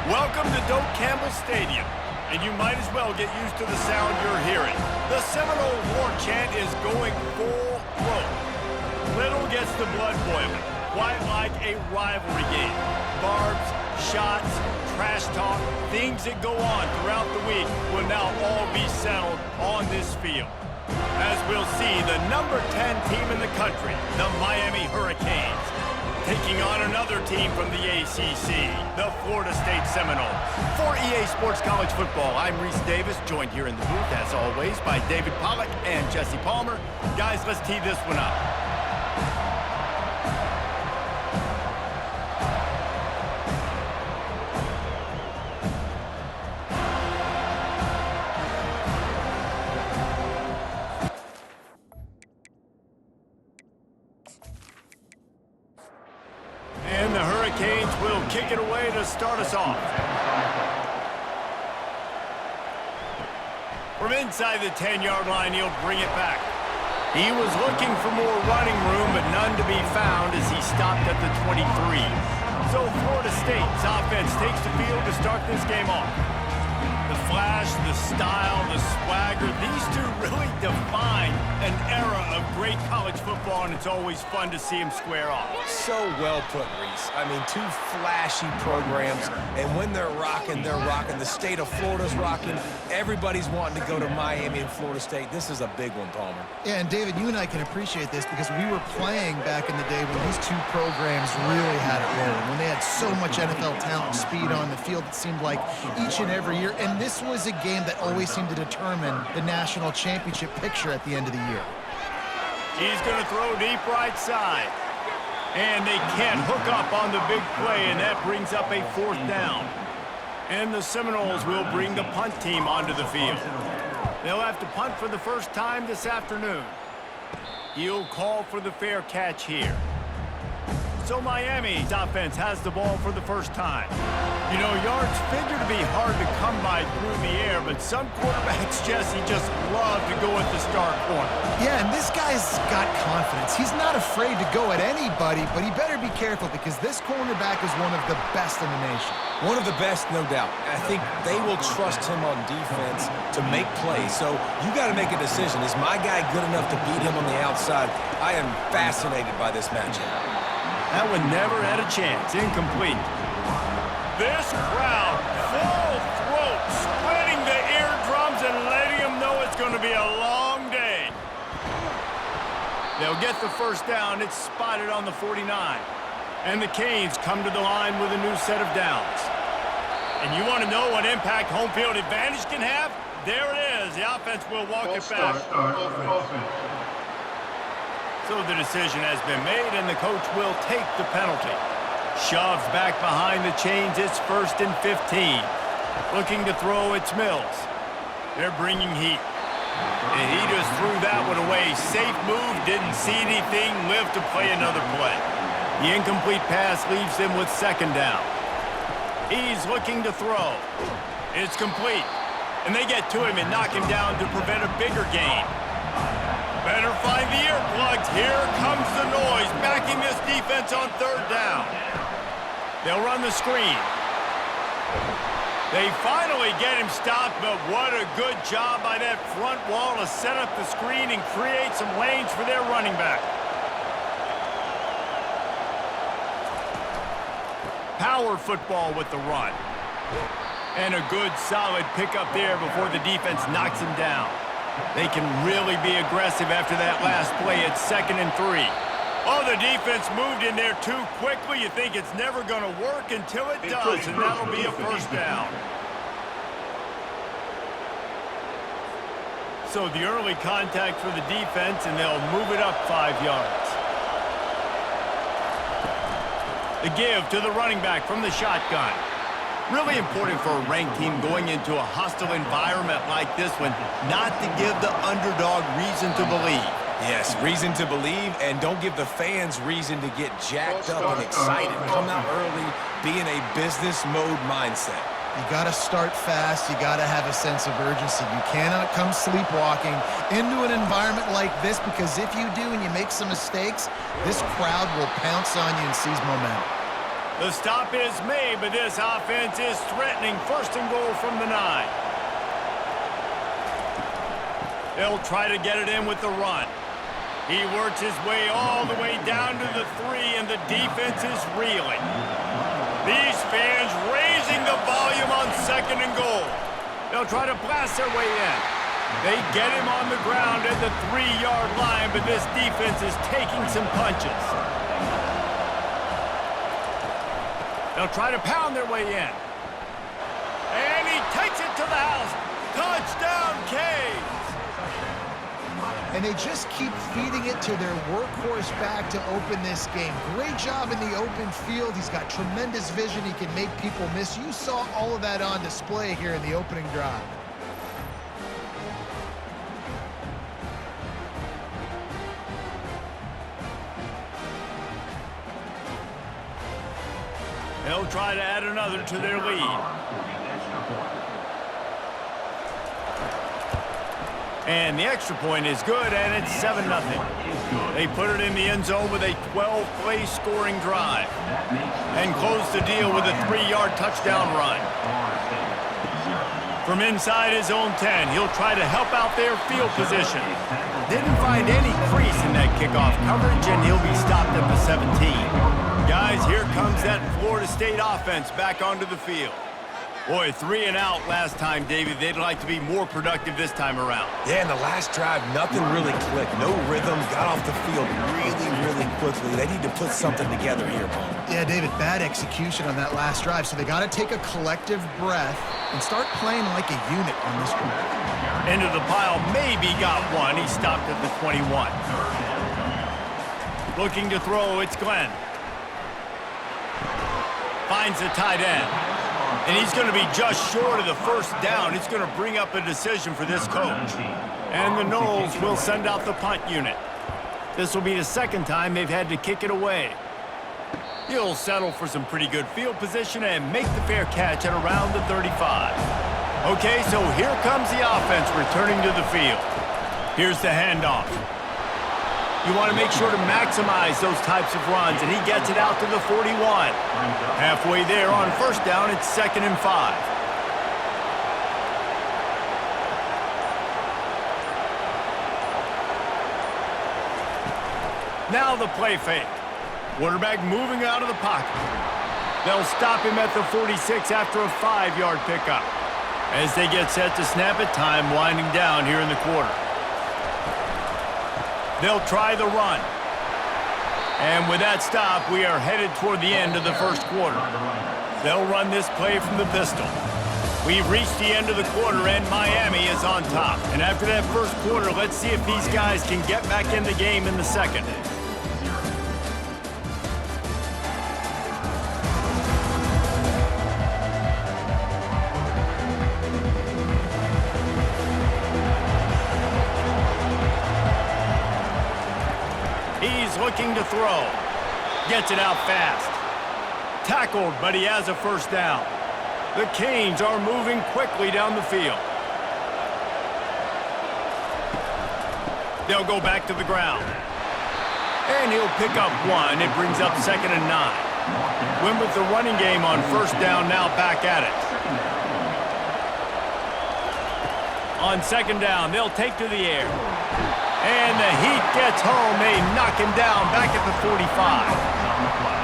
Welcome to Doak Campbell Stadium, and you might as well get used to the sound you're hearing. The Seminole war chant is going full throat. Little gets the blood boiling, quite like a rivalry game. Barbs, shots, trash talk, things that go on throughout the week will now all be settled on this field. As we'll see, the number 10 team in the country, the Miami Hurricanes, taking on another team from the ACC, the Florida State Seminoles. For EA Sports College Football, I'm Reese Davis, joined here in the booth, as always, by David Pollack and Jesse Palmer. Guys, let's tee this one up. And the Hurricanes will kick it away to start us off. From inside the 10-yard line, he'll bring it back. He was looking for more running room, but none to be found as he stopped at the 23. So Florida State's offense takes the field to start this game off. The flash, the style, the swagger, these two really define an era of great college football, and it's always fun to see them square off. So well put, Reese. I mean, two flashy programs, and when they're rocking, they're rocking. The state of Florida's rocking. Everybody's wanting to go to Miami and Florida State. This is a big one, Palmer. Yeah, and David, you and I can appreciate this because we were playing back in the day when these two programs really had it rolling, when they had so much NFL talent and speed on the field, it seemed like each and every year. And this was a game that always seemed to determine the national championship picture at the end of the year. He's going to throw deep right side. And they can't hook up on the big play, and that brings up a 4th down. And the Seminoles will bring the punt team onto the field. They'll have to punt for the first time this afternoon. He'll call for the fair catch here. So Miami's offense has the ball for the first time. You know, yards figure to be hard to come by through the air, but some quarterbacks, Jesse, just love to go at the star corner. Yeah, and this guy's got confidence. He's not afraid to go at anybody, but he better be careful because this cornerback is one of the best in the nation. One of the best, no doubt. I think they will trust him on defense to make plays. So you got to make a decision. Is my guy good enough to beat him on the outside? I am fascinated by this matchup. That one never had a chance. Incomplete. This crowd, full throat, splitting the eardrums and letting them know it's going to be a long day. They'll get the first down. It's spotted on the 49. And the Canes come to the line with a new set of downs. And you want to know what impact home field advantage can have? There it is. The offense will walk it back. So the decision has been made, and the coach will take the penalty. Shoves back behind the chains. It's 1st and 15. Looking to throw, it's Mills. They're bringing heat. And he just threw that one away. Safe move, didn't see anything, lived to play another play. The incomplete pass leaves them with 2nd down. He's looking to throw. It's complete. And they get to him and knock him down to prevent a bigger gain. Better find the earplugs. Here comes the noise, backing this defense on 3rd down. They'll run the screen. They finally get him stopped, but what a good job by that front wall to set up the screen and create some lanes for their running back. Power football with the run. And a good, solid pickup there before the defense knocks him down. They can really be aggressive after that last play. It's 2nd and 3. Oh, the defense moved in there too quickly. You think it's never going to work until it does, and that'll be a 1st down. So the early contact for the defense, and they'll move it up 5 yards. The give to the running back from the shotgun. Really important for a ranked team going into a hostile environment like this one, not to give the underdog reason to believe. Yes, reason to believe, and don't give the fans reason to get jacked up and excited. Come out early, be in a business mode mindset. You got to start fast. You got to have a sense of urgency. You cannot come sleepwalking into an environment like this because if you do and you make some mistakes, this crowd will pounce on you and seize momentum. The stop is made, but this offense is threatening. First and goal from the 9. They'll try to get it in with the run. He works his way all the way down to the 3, and the defense is reeling. These fans raising the volume on second and goal. They'll try to blast their way in. They get him on the ground at the 3-yard line, but this defense is taking some punches. They'll try to pound their way in. And he takes it to the house. Touchdown, Canes! And they just keep feeding it to their workhorse back to open this game. Great job in the open field. He's got tremendous vision. He can make people miss. You saw all of that on display here in the opening drive. They'll try to add another to their lead. And the extra point is good, and it's 7-0. They put it in the end zone with a 12-play scoring drive and close the deal with a 3-yard touchdown run. From inside his own 10, he'll try to help out their field position. Didn't find any crease in that kickoff coverage, and he'll be stopped at the 17. Guys, here comes that Florida State offense back onto the field. Boy, 3 and out last time, David. They'd like to be more productive this time around. Yeah, in the last drive, nothing really clicked. No rhythm, got off the field really quickly. They need to put something together here, Paul. Yeah, David, bad execution on that last drive, so they got to take a collective breath and start playing like a unit on this drive. Into the pile, maybe got one. He stopped at the 21. Looking to throw, it's Glenn. Finds the tight end. And he's going to be just short of the first down. It's going to bring up a decision for this coach. And the Noles will send out the punt unit. This will be the second time they've had to kick it away. He'll settle for some pretty good field position and make the fair catch at around the 35. Okay, so here comes the offense returning to the field. Here's the handoff. You want to make sure to maximize those types of runs, and he gets it out to the 41. Halfway there on first down, it's 2nd and 5. Now the play fake. Quarterback moving out of the pocket. They'll stop him at the 46 after a 5-yard pickup. As they get set to snap it, time winding down here in the quarter. They'll try the run. And with that stop, we are headed toward the end of the first quarter. They'll run this play from the pistol. We've reached the end of the quarter, and Miami is on top. And after that first quarter, let's see if these guys can get back in the game in the second. Looking to throw. Gets it out fast. Tackled, but he has a first down. The Canes are moving quickly down the field. They'll go back to the ground. And he'll pick up one. It brings up 2nd and 9. Win with the running game on first down, now back at it. On 2nd down, they'll take to the air. And the Heat gets home. They knock him down back at the 45.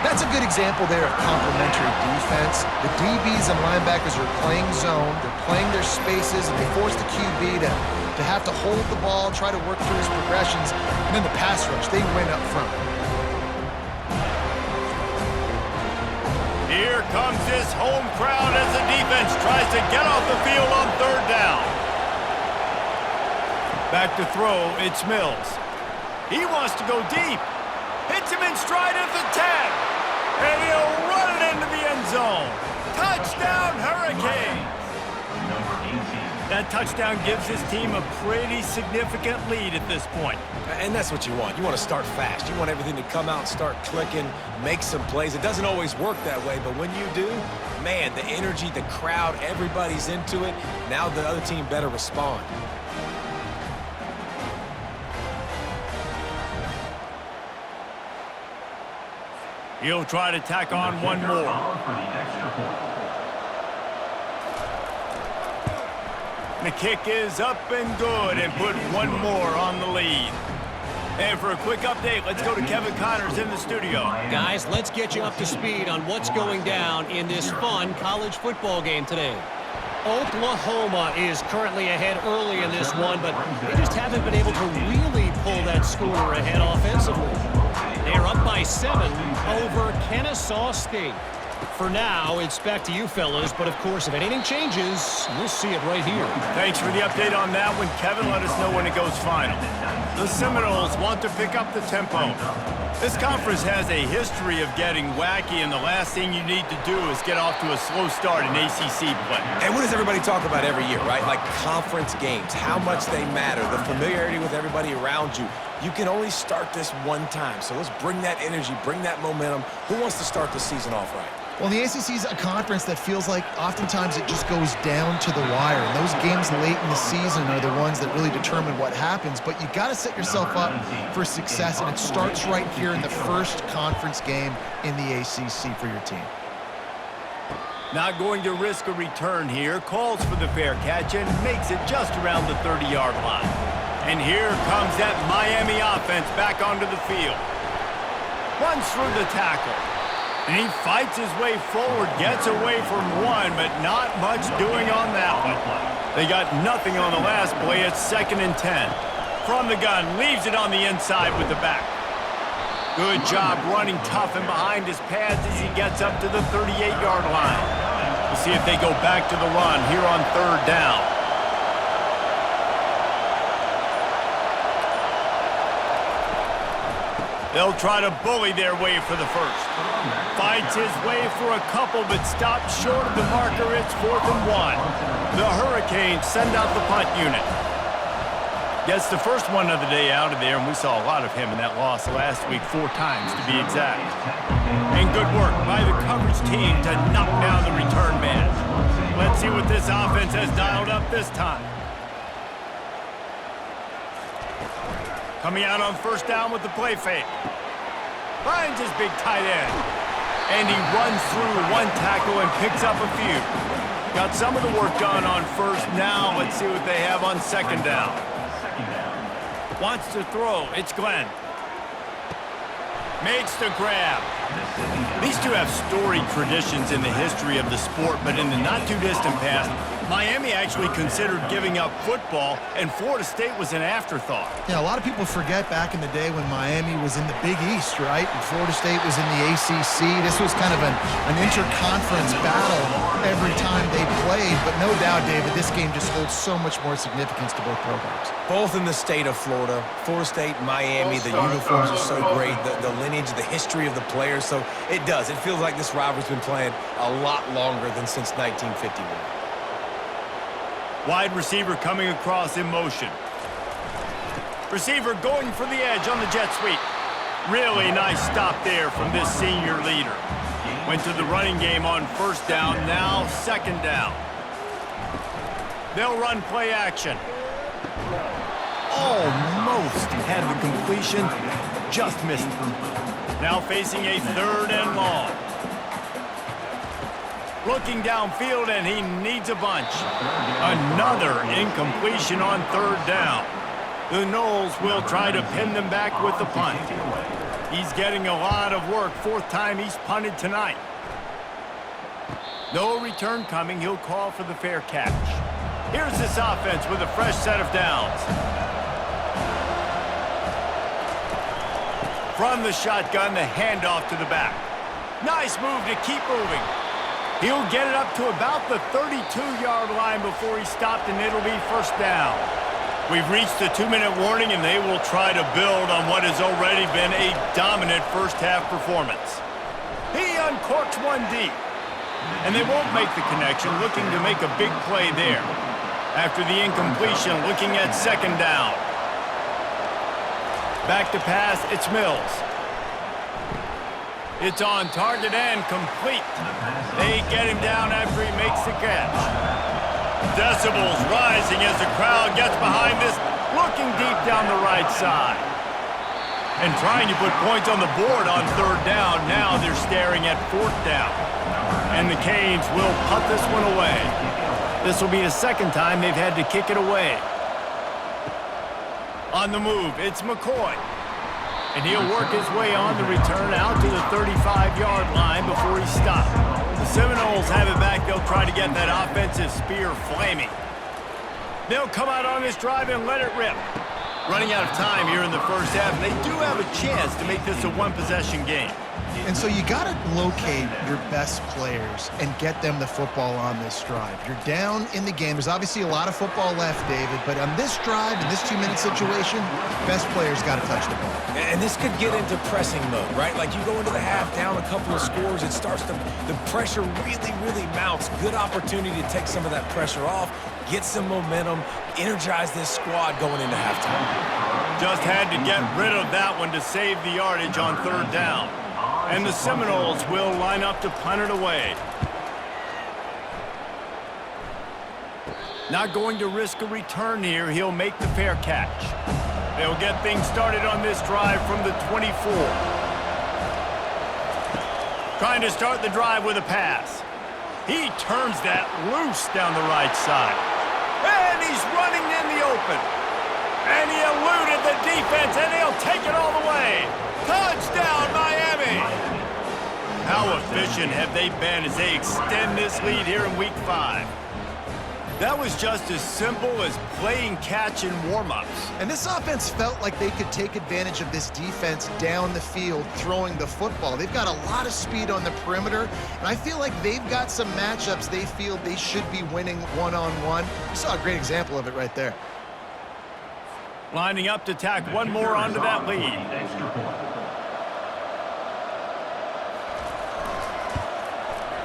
That's a good example there of complementary defense. The DBs and linebackers are playing zone. They're playing their spaces, and they force the QB to have to hold the ball, try to work through his progressions. And then the pass rush, they win up front. Here comes this home crowd as the defense tries to get off the field on 3rd down. Back to throw, it's Mills. He wants to go deep. Hits him in stride at the 10. And he'll run it into the end zone. Touchdown, Hurricanes! That touchdown gives his team a pretty significant lead at this point. And that's what you want. You want to start fast. You want everything to come out and start clicking, make some plays. It doesn't always work that way, but when you do, man, the energy, the crowd, everybody's into it. Now the other team better respond. He'll try to tack on one more. The kick is up and good and put one more on the lead. And for a quick update, let's go to Kevin Connors in the studio. Guys, let's get you up to speed on what's going down in this fun college football game today. Oklahoma is currently ahead early in this one, but they just haven't been able to really pull that score ahead offensively. They are up by 7 over Kennesaw State. For now, it's back to you fellas, but of course, if anything changes, we'll see it right here. Thanks for the update on that one, Kevin. Let us know when it goes final. The Seminoles want to pick up the tempo. This conference has a history of getting wacky, and the last thing you need to do is get off to a slow start in ACC play. And what does everybody talk about every year, right? Like conference games, how much they matter, the familiarity with everybody around you. You can only start this one time, so let's bring that energy, bring that momentum. Who wants to start the season off right? Well, the ACC is a conference that feels like oftentimes it just goes down to the wire. And those games late in the season are the ones that really determine what happens. But you got to set yourself up for success, and it starts right here in the first conference game in the ACC for your team. Not going to risk a return here. Calls for the fair catch and makes it just around the 30-yard line. And here comes that Miami offense back onto the field. Runs through the tackle. And he fights his way forward, gets away from one, but not much doing on that one. They got nothing on the last play. It's 2nd and 10. From the gun, leaves it on the inside with the back. Good job running tough and behind his pads as he gets up to the 38-yard line. We'll see if they go back to the run here on 3rd down. They'll try to bully their way for the first. Fights his way for a couple, but stops short of the marker. It's 4th and 1. The Hurricanes send out the punt unit. Gets the first one of the day out of there, and we saw a lot of him in that loss last week, 4 times to be exact. And good work by the coverage team to knock down the return man. Let's see what this offense has dialed up this time. Coming out on 1st down with the play fake. Finds his big tight end. And he runs through one tackle and picks up a few. Got some of the work done on 1st. Now let's see what they have on 2nd down. Wants to throw. It's Glenn. Makes the grab. These two have storied traditions in the history of the sport, but in the not-too-distant past, Miami actually considered giving up football, and Florida State was an afterthought. Yeah, a lot of people forget back in the day when Miami was in the Big East, right? And Florida State was in the ACC. This was kind of an interconference battle every time they played. But no doubt, David, this game just holds so much more significance to both programs. Both in the state of Florida. Florida State, Miami, the uniforms are so great, the lineage, the history of the players. So it does. It feels like this rivalry's been playing a lot longer than since 1951. Wide receiver coming across in motion. Receiver going for the edge on the jet sweep. Really nice stop there from this senior leader. Went to the running game on 1st down, now 2nd down. They'll run play action. Almost had the completion, just missed it. Now facing a 3rd and long. Looking downfield, and he needs a bunch. Another incompletion on 3rd down. The Noles will try to pin them back with the punt. He's getting a lot of work. 4th time he's punted tonight. No return coming. He'll call for the fair catch. Here's this offense with a fresh set of downs. From the shotgun, the handoff to the back. Nice move to keep moving. He'll get it up to about the 32-yard line before he stopped, and it'll be 1st down. We've reached the 2-minute warning, and they will try to build on what has already been a dominant first-half performance. He uncorks one deep, and they won't make the connection, looking to make a big play there. After the incompletion, looking at 2nd down. Back to pass, it's Mills. It's on target and complete. They get him down after he makes the catch. Decibels rising as the crowd gets behind this, looking deep down the right side. And trying to put points on the board on third down. Now they're staring at fourth down. And the Canes will punt this one away. This will be the second time they've had to kick it away. On the move, it's McCoy. And he'll work his way on the return out to the 35-yard line before he stopped. The Seminoles have it back. They'll try to get that offensive spear flaming. They'll come out on this drive and let it rip. Running out of time here in the first half, and they do have a chance to make this a one-possession game. And so you got to locate your best players and get them the football on this drive. You're down in the game. There's obviously a lot of football left, David, but on this drive, in this 2-minute situation, best players got to touch the ball. And this could get into pressing mode, right? Like you go into the half down a couple of scores, it starts to, the pressure really mounts. Good opportunity to take some of that pressure off, get some momentum, energize this squad going into halftime. Just had to get rid of that one to save the yardage on third down. And the Seminoles will line up to punt it away. Not going to risk a return here. He'll make the fair catch. They'll get things started on this drive from the 24. Trying to start the drive with a pass. He turns that loose down the right side. And he's running in the open. And he eluded the defense, and he'll take it all the way. Touchdown, Miami! How efficient have they been as they extend this lead here in Week 5? That was just as simple as playing catch in warm-ups. And this offense felt like they could take advantage of this defense down the field throwing the football. They've got a lot of speed on the perimeter, and I feel like they've got some matchups they feel they should be winning one-on-one. We saw a great example of it right there. Lining up to tack one more onto that lead.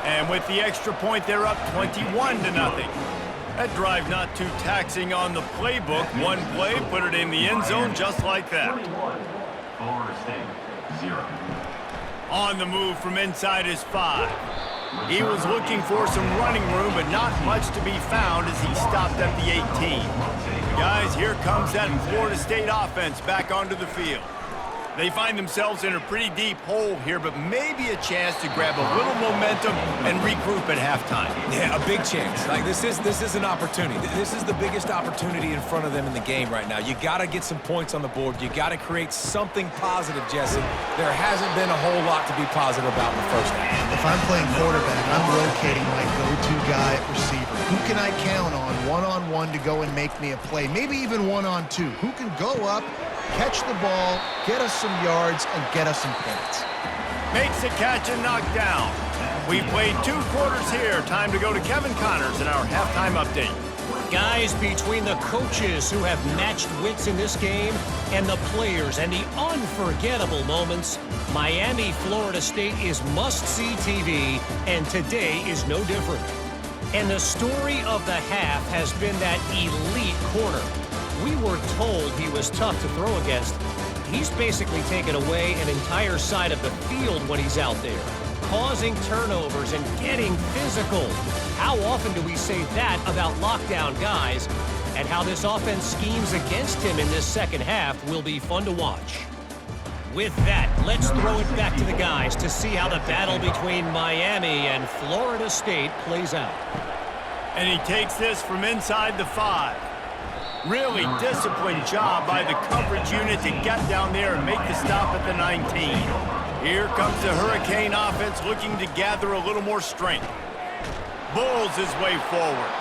And with the extra point, they're up 21-0. That drive not too taxing on the playbook. One play, put it in the end zone just like that. On the move from inside his 5. He was looking for some running room, but not much to be found as he stopped at the 18. Guys, here comes that Florida State offense back onto the field. They find themselves in a pretty deep hole here, but maybe a chance to grab a little momentum and regroup at halftime. Yeah, a big chance. Like this is an opportunity. This is the biggest opportunity in front of them in the game right now. You got to get some points on the board. You got to create something positive, Jesse. There hasn't been a whole lot to be positive about in the first half. If I'm playing quarterback, I'm rotating my go-to guy at receiver. Who can I count on one-on-one to go and make me a play? Maybe even one-on-two. Who can go up, catch the ball, get us some yards, and get us some points? Makes a catch and knocked down. We've played 2 quarters here. Time to go to Kevin Connors in our halftime update. Guys, between the coaches who have matched wits in this game and the players and the unforgettable moments, Miami, Florida State is must-see TV, and today is no different. And the story of the half has been that elite corner. We were told he was tough to throw against. He's basically taken away an entire side of the field when he's out there, causing turnovers and getting physical. How often do we say that about lockdown guys? And how this offense schemes against him in this second half will be fun to watch. With that, let's throw it back to the guys to see how the battle between Miami and Florida State plays out. And he takes this from inside the 5. Really disciplined job by the coverage unit to get down there and make the stop at the 19. Here comes the Hurricane offense looking to gather a little more strength. Bulls his way forward.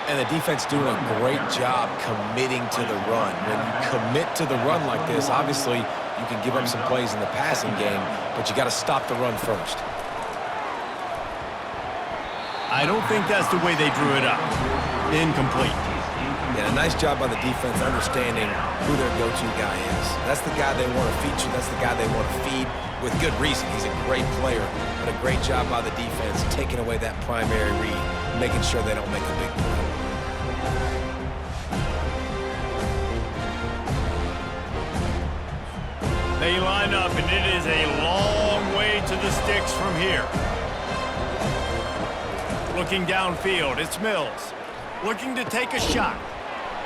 And the defense doing a great job committing to the run. When you commit to the run like this, obviously you can give up some plays in the passing game, but you got to stop the run first. I don't think that's the way they drew it up. Incomplete. Yeah, a nice job by the defense understanding who their go-to guy is. That's the guy they want to feature. That's the guy they want to feed with good reason. He's a great player, but a great job by the defense taking away that primary read, making sure they don't make a big play. They line up, and it is a long way to the sticks from here. Looking downfield, it's Mills. Looking to take a shot.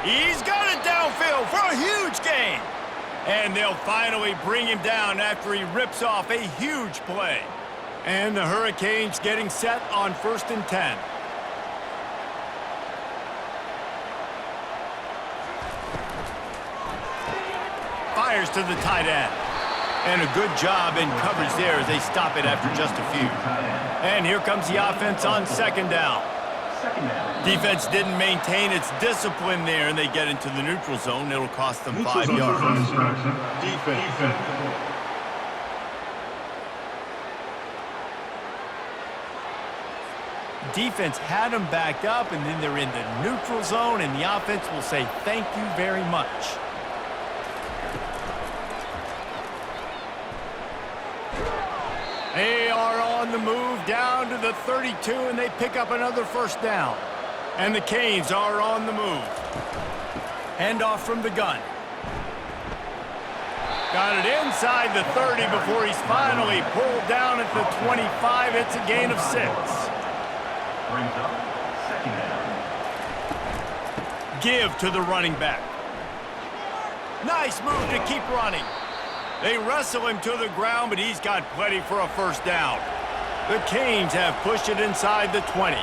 He's got it downfield for a huge gain. And they'll finally bring him down after he rips off a huge play. And the Hurricanes getting set on 1st and 10. Fires to the tight end. And a good job in coverage there as they stop it after just a few. And here comes the offense on 2nd down. Defense didn't maintain its discipline there, and they get into the neutral zone. It'll cost them 5 yards. Defense. Defense had them backed up, and then they're in the neutral zone, and the offense will say thank you very much. They are on the move down to the 32, and they pick up another 1st down. And the Canes are on the move. Handoff from the gun. Got it inside the 30 before he's finally pulled down at the 25. It's a gain of 6. Brings up 2nd down. Give to the running back. Nice move to keep running. They wrestle him to the ground, but he's got plenty for a 1st down. The Canes have pushed it inside the 20.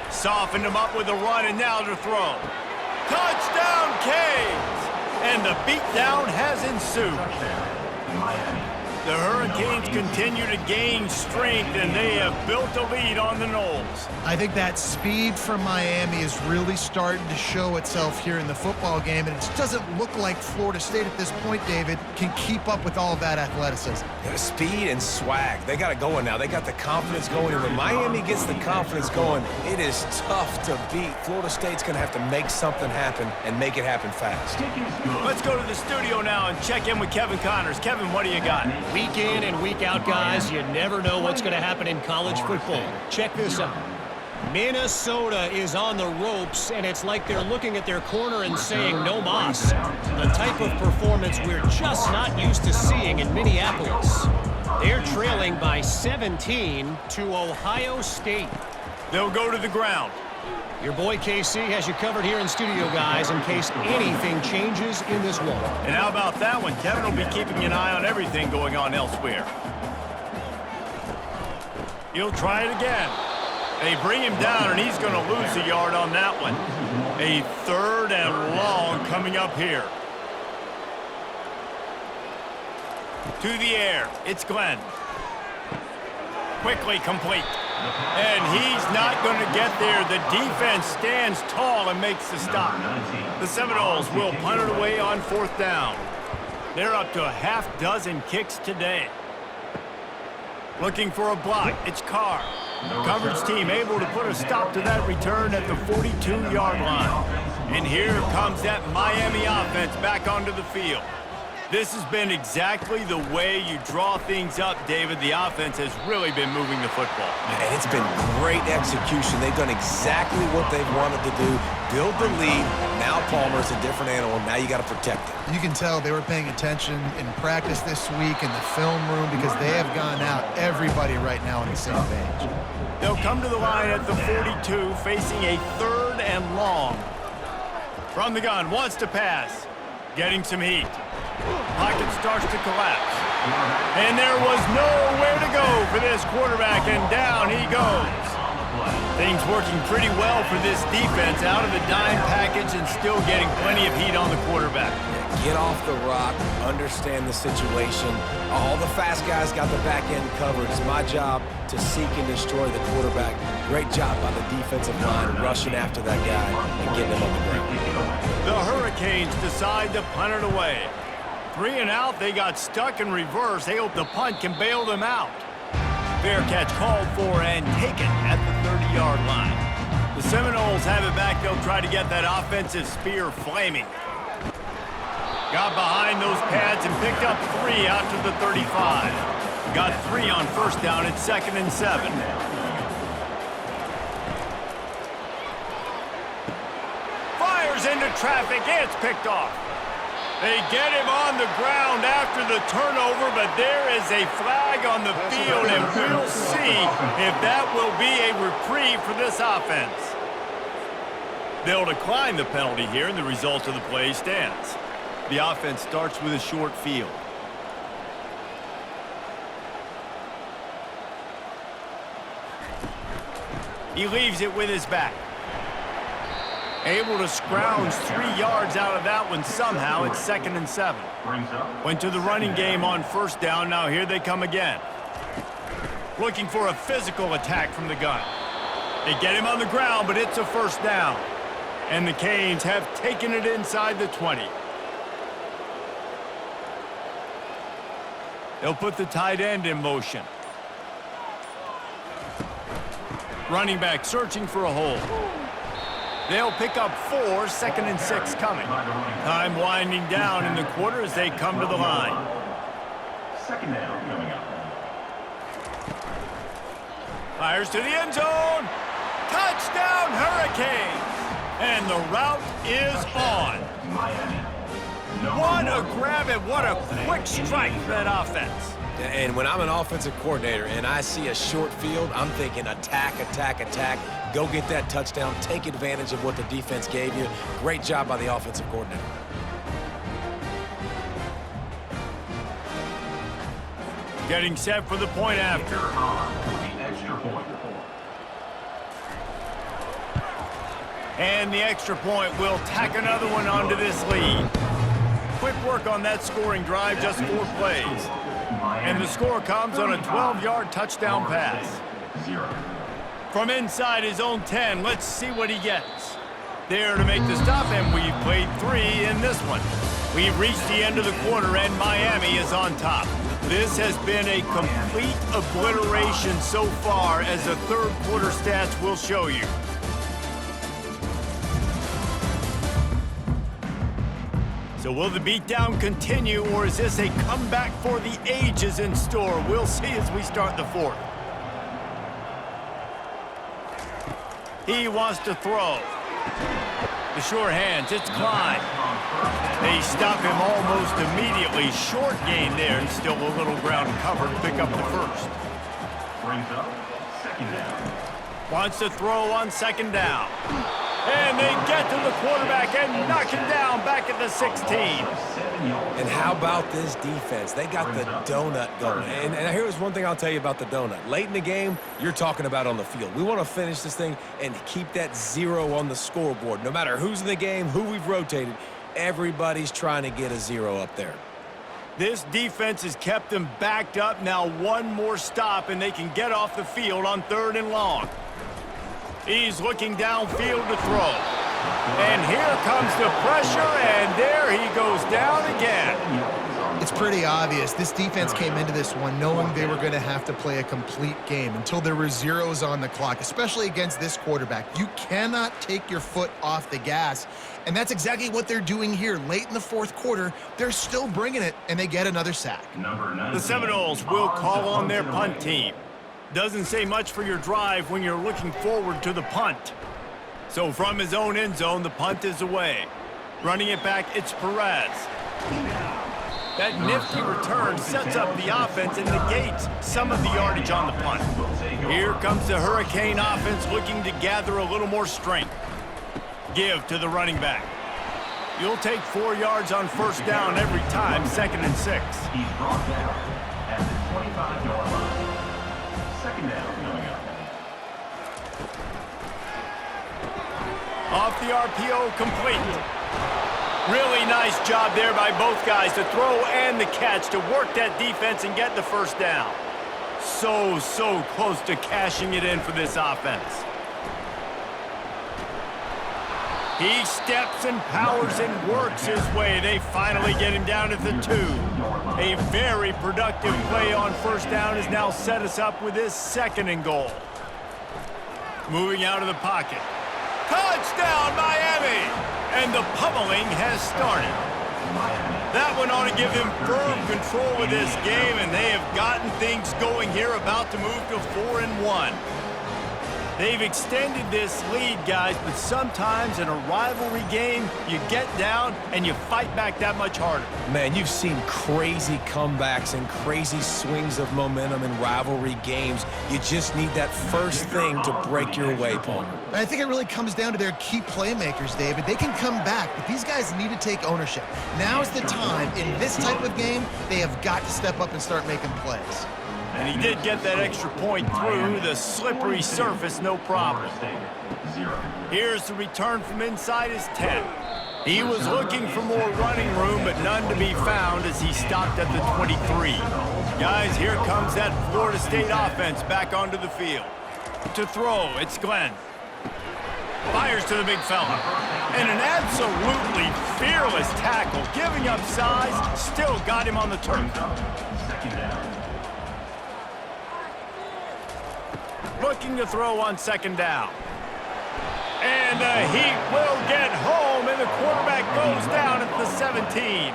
Softened him up with a run, and now to throw. Touchdown, Canes! And the beatdown has ensued. The Hurricanes continue to gain strength, and they have built a lead on the Noles. I think that speed from Miami is really starting to show itself here in the football game, and it just doesn't look like Florida State at this point, David, can keep up with all of that athleticism. Yeah, speed and swag. They got it going now. They got the confidence going, and when Miami gets the confidence going, it is tough to beat. Florida State's going to have to make something happen and make it happen fast. Let's go to the studio now and check in with Kevin Connors. Kevin, what do you got? Week in and week out, guys, you never know what's going to happen in college football. Check this out. Minnesota is on the ropes, and it's like they're looking at their corner and saying, no mas. The type of performance we're just not used to seeing in Minneapolis. They're trailing by 17 to Ohio State. They'll go to the ground. Your boy KC has you covered here in studio, guys, in case anything changes in this one. And how about that one? Kevin will be keeping an eye on everything going on elsewhere. He'll try it again. They bring him down, and he's going to lose a yard on that one. A 3rd and long coming up here. To the air. It's Glenn. Quickly complete. And he's not going to get there. The defense stands tall and makes the stop. The Seminoles will punt it away on 4th down. They're up to a half-dozen kicks today. Looking for a block. It's Carr. Coverage team able to put a stop to that return at the 42-yard line. And here comes that Miami offense back onto the field. This has been exactly the way you draw things up, David. The offense has really been moving the football. And it's been great execution. They've done exactly what they've wanted to do. Build the lead. Now Palmer's a different animal. Now you got to protect it. You can tell they were paying attention in practice this week in the film room because they have gone out, everybody right now on the same page. They'll come to the line at the 42, facing a 3rd and long. From the gun, wants to pass. Getting some heat. Pocket starts to collapse. And there was nowhere to go for this quarterback, and down he goes. Things working pretty well for this defense, out of the dime package and still getting plenty of heat on the quarterback. Get off the rock, understand the situation. All the fast guys got the back end covered. It's my job to seek and destroy the quarterback. Great job by the defensive line rushing after that guy and getting him on the ground. The Hurricanes decide to punt it away. 3 and out, they got stuck in reverse. They hope the punt can bail them out. Fair catch called for and taken at the 30-yard line. The Seminoles have it back. They'll try to get that offensive spear flaming. Got behind those pads and picked up 3 out to the 35. Got 3 on 1st down. It's 2nd and 7. Fires into traffic. It's picked off. They get him on the ground after the turnover, but there is a flag on the field, and we'll see if that will be a reprieve for this offense. They'll decline the penalty here, and the result of the play stands. The offense starts with a short field. He leaves it with his back. Able to scrounge 3 yards out of that one somehow. It's 2nd and 7. Went to the running game on first down. Now here they come again. Looking for a physical attack from the gun. They get him on the ground, but it's a first down. And the Canes have taken it inside the 20. They'll put the tight end in motion. Running back searching for a hole. They'll pick up 4, 2nd and 6 coming. Time winding down in the quarter as they come to the line. 2nd down coming up. Fires to the end zone. Touchdown, Hurricanes! And the route is on. What a grab and what a quick strike for that offense. And when I'm an offensive coordinator and I see a short field, I'm thinking attack, attack, attack. Go get that touchdown. Take advantage of what the defense gave you. Great job by the offensive coordinator. Getting set for the point after. And the extra point will tack another one onto this lead. Quick work on that scoring drive, just 4 plays. And the score comes on a 12-yard touchdown pass. From inside his own 10, let's see what he gets. There to make the stop, and we've played 3 in this one. We've reached the end of the quarter, and Miami is on top. This has been a complete obliteration so far, as the third quarter stats will show you. So will the beatdown continue, or is this a comeback for the ages in store? We'll see as we start the fourth. He wants to throw. The sure hands, it's Klein. They stop him almost immediately. Short gain there, and still a little ground covered. Pick up the first. Brings up 2nd down. Wants to throw on 2nd down. And they get to the quarterback and knock him down back at the 16. And how about this defense? They got the donut going. And here's one thing I'll tell you about the donut. Late in the game, you're talking about on the field. We want to finish this thing and keep that 0 on the scoreboard. No matter who's in the game, who we've rotated, everybody's trying to get a 0 up there. This defense has kept them backed up. Now one more stop, and they can get off the field on 3rd and long. He's looking downfield to throw. And here comes the pressure, and there he goes down again. It's pretty obvious. This defense came into this one knowing they were going to have to play a complete game until there were 0s on the clock, especially against this quarterback. You cannot take your foot off the gas, and that's exactly what they're doing here. Late in the fourth quarter, they're still bringing it, and they get another sack. The Seminoles will call on their punt team. Doesn't say much for your drive when you're looking forward to the punt. So from his own end zone, the punt is away. Running it back, it's Perez. That nifty return sets up the offense and negates some of the yardage on the punt. Here comes the Hurricane offense looking to gather a little more strength. Give to the running back. You'll take 4 yards on first down every time, 2nd and 6. He's brought down at the 25-yard line. 2nd down coming up. Off the RPO, complete. Really nice job there by both guys to throw and the catch to work that defense and get the first down. So close to cashing it in for this offense. He steps and powers and works his way. They finally get him down at the 2. A very productive play on first down has now set us up with this 2nd and goal. Moving out of the pocket. Touchdown, Miami! And the pummeling has started. That one ought to give them firm control of this game, and they have gotten things going here, about to move to 4-1. They've extended this lead, guys, but sometimes in a rivalry game, you get down and you fight back that much harder. Man, you've seen crazy comebacks and crazy swings of momentum in rivalry games. You just need that first thing to break your way, Palmer. I think it really comes down to their key playmakers, David. They can come back, but these guys need to take ownership. Now's the time. In this type of game, they have got to step up and start making plays. And he did get that extra point through the slippery surface, no problem. Here's the return from inside his 10. He was looking for more running room, but none to be found as he stopped at the 23. Guys, here comes that Florida State offense back onto the field. To throw, it's Glenn. Fires to the big fella. And an absolutely fearless tackle, giving up size, still got him on the turf. Looking to throw on second down. And the Heat will get home, and the quarterback goes down at the 17.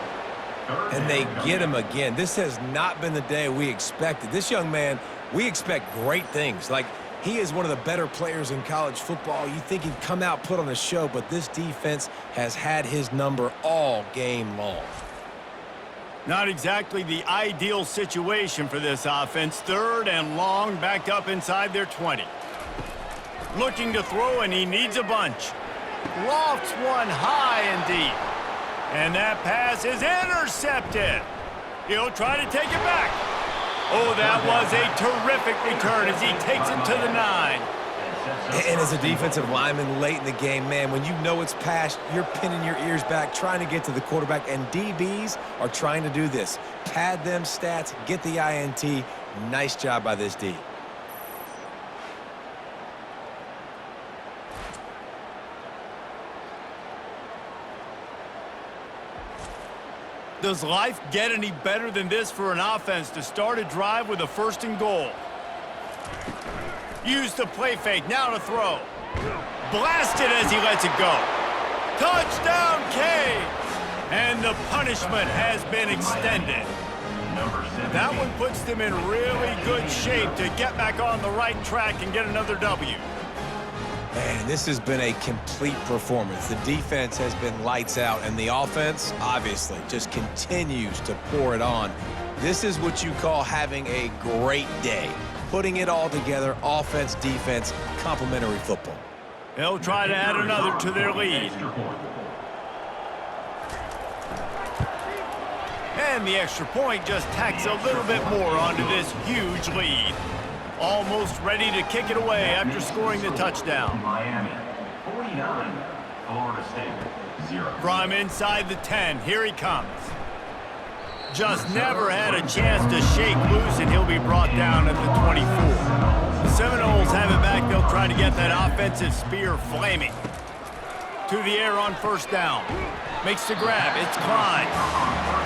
And they get him again. This has not been the day we expected. This young man, we expect great things. Like, he is one of the better players in college football. You think he'd come out, put on a show, but this defense has had his number all game long. Not exactly the ideal situation for this offense. Third and long, backed up inside their 20. Looking to throw, and he needs a bunch. Lofts one high and deep. And that pass is intercepted. He'll try to take it back. Oh, that was a terrific return as he takes it to the 9. And as a defensive lineman late in the game, man, when you know it's past, you're pinning your ears back, trying to get to the quarterback, and DBs are trying to do this. Pad them stats, get the INT. Nice job by this D. Does life get any better than this for an offense to start a drive with a 1st and goal? Use the play fake, now to throw. Blasted as he lets it go. Touchdown, Canes! And the punishment has been extended. That one puts them in really good shape to get back on the right track and get another W. Man, this has been a complete performance. The defense has been lights out, and the offense, obviously, just continues to pour it on. This is what you call having a great day. Putting it all together, offense, defense, complementary football. They'll try to add another to their lead. And the extra point just tacks a little bit more onto this huge lead. Almost ready to kick it away after scoring the touchdown. Miami, 49, Florida State, 0. From inside the 10, here he comes. Just never had a chance to shake loose, and he'll be brought down at the 24. The Seminoles have it back. They'll try to get that offensive spear flaming. To the air on 1st down. Makes the grab. It's Klein.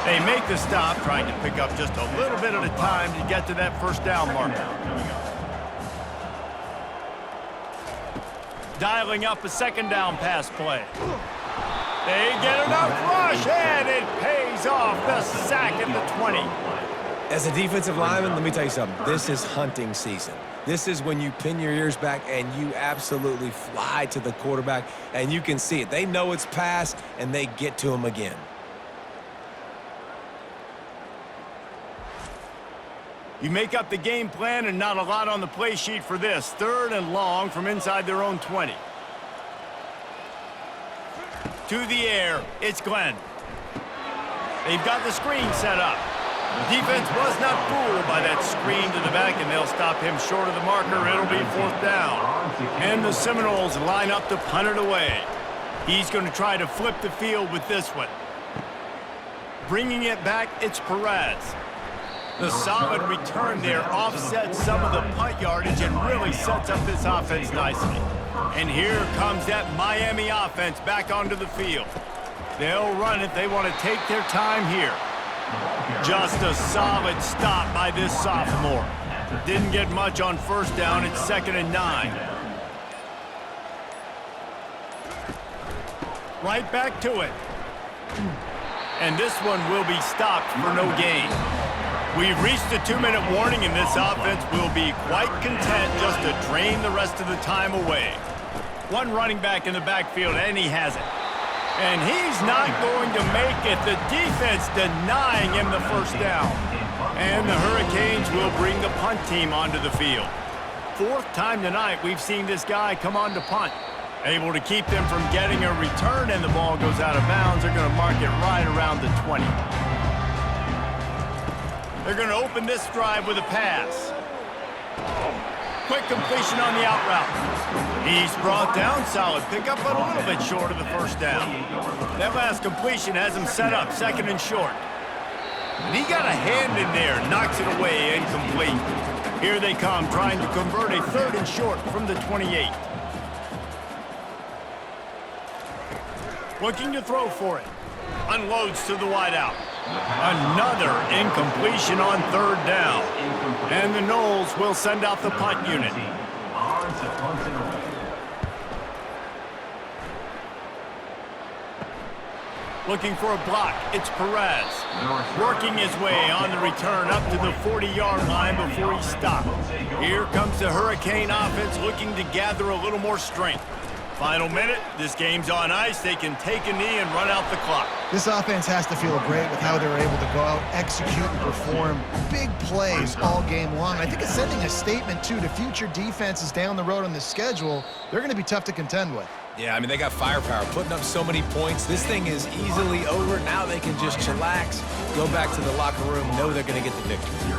They make the stop, trying to pick up just a little bit at a time to get to that 1st down marker. Dialing up a 2nd down pass play. They get enough rush, and it pays off the sack at the 20. As a defensive lineman, let me tell you something. This is hunting season. This is when you pin your ears back and you absolutely fly to the quarterback, and you can see it. They know it's pass, and they get to him again. You make up the game plan, and not a lot on the play sheet for this. 3rd and long from inside their own 20. To the air, it's Glenn. They've got the screen set up. The defense was not fooled by that screen to the back, and they'll stop him short of the marker. It'll be 4th down. And the Seminoles line up to punt it away. He's going to try to flip the field with this one. Bringing it back, it's Perez. The solid return there offsets some of the punt yardage and really sets up this offense nicely. And here comes that Miami offense back onto the field. They'll run it. They want to take their time here. Just a solid stop by this sophomore. Didn't get much on 1st down. It's 2nd and 9. Right back to it. And this one will be stopped for no gain. We've reached a 2-minute warning, and this offense will be quite content just to drain the rest of the time away. One running back in the backfield, and he has it. And he's not going to make it. The defense denying him the first down. And the Hurricanes will bring the punt team onto the field. Fourth time tonight we've seen this guy come on to punt. Able to keep them from getting a return, and the ball goes out of bounds. They're going to mark it right around the 20. They're going to open this drive with a pass. Quick completion on the out route. He's brought down, solid pickup, but a little bit short of the first down. That last completion has him set up, second and short. And he got a hand in there, knocks it away, incomplete. Here they come, trying to convert a third and short from the 28. Looking to throw for it. Unloads to the wideout. Another incompletion on third down. And the Noles will send out the punt unit. Looking for a block. It's Perez. Working his way on the return up to the 40-yard line before he stopped. Here comes the Hurricane offense looking to gather a little more strength. Final minute, this game's on ice. They can take a knee and run out the clock. This offense has to feel great with how they're able to go out, execute, and perform big plays all game long. I think it's sending a statement, too, to future defenses down the road on the schedule. They're going to be tough to contend with. Yeah, I mean, they got firepower, putting up so many points. This thing is easily over. Now they can just chillax, go back to the locker room, know they're going to get the victory.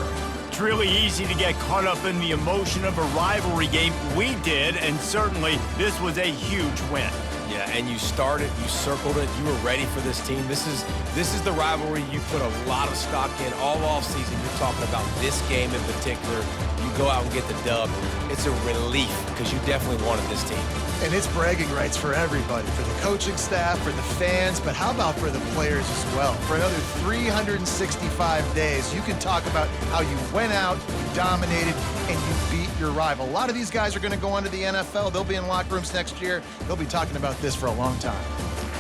It's really easy to get caught up in the emotion of a rivalry game. We did, and certainly this was a huge win. Yeah, and you started, you circled it, you were ready for this team. This is the rivalry you put a lot of stock in all offseason. You're talking about this game in particular. You go out and get the dub. It's a relief because you definitely wanted this team. And it's bragging rights for everybody, for the coaching staff, for the fans, but how about for the players as well? For another 365 days, you can talk about how you went out, you dominated, and you beat your rival. A lot of these guys are going to go on to the NFL. They'll be in locker rooms next year. They'll be talking about this for a long time.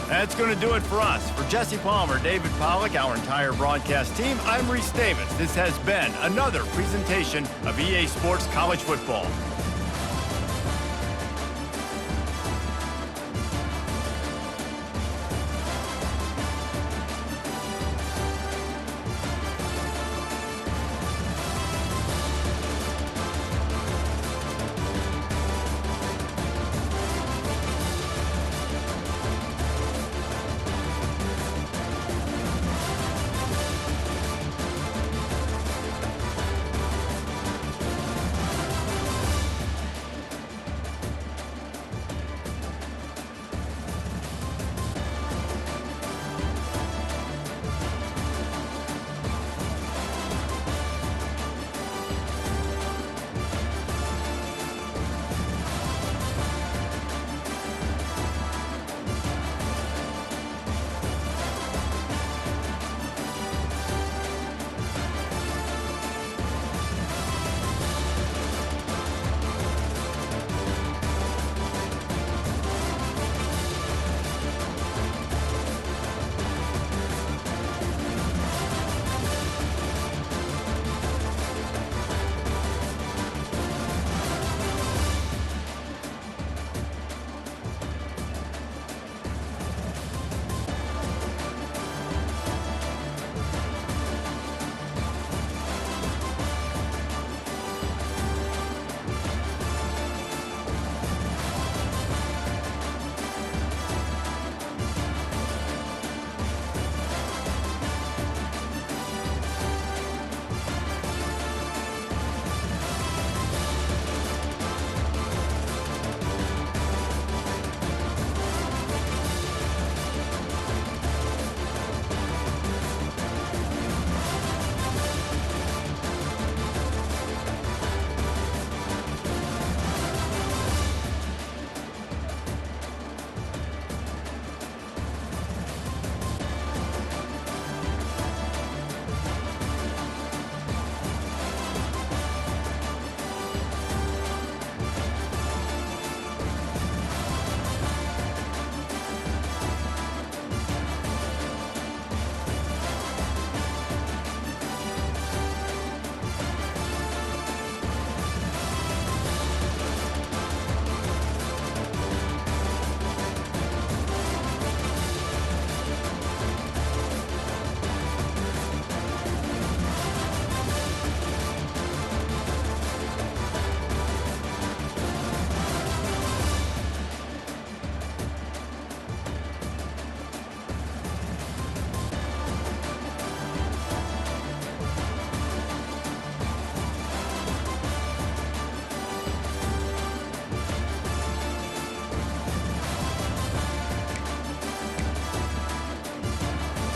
That's going to do it for us. For Jesse Palmer, David Pollack, our entire broadcast team, I'm Reese Davis. This has been another presentation of EA Sports College Football.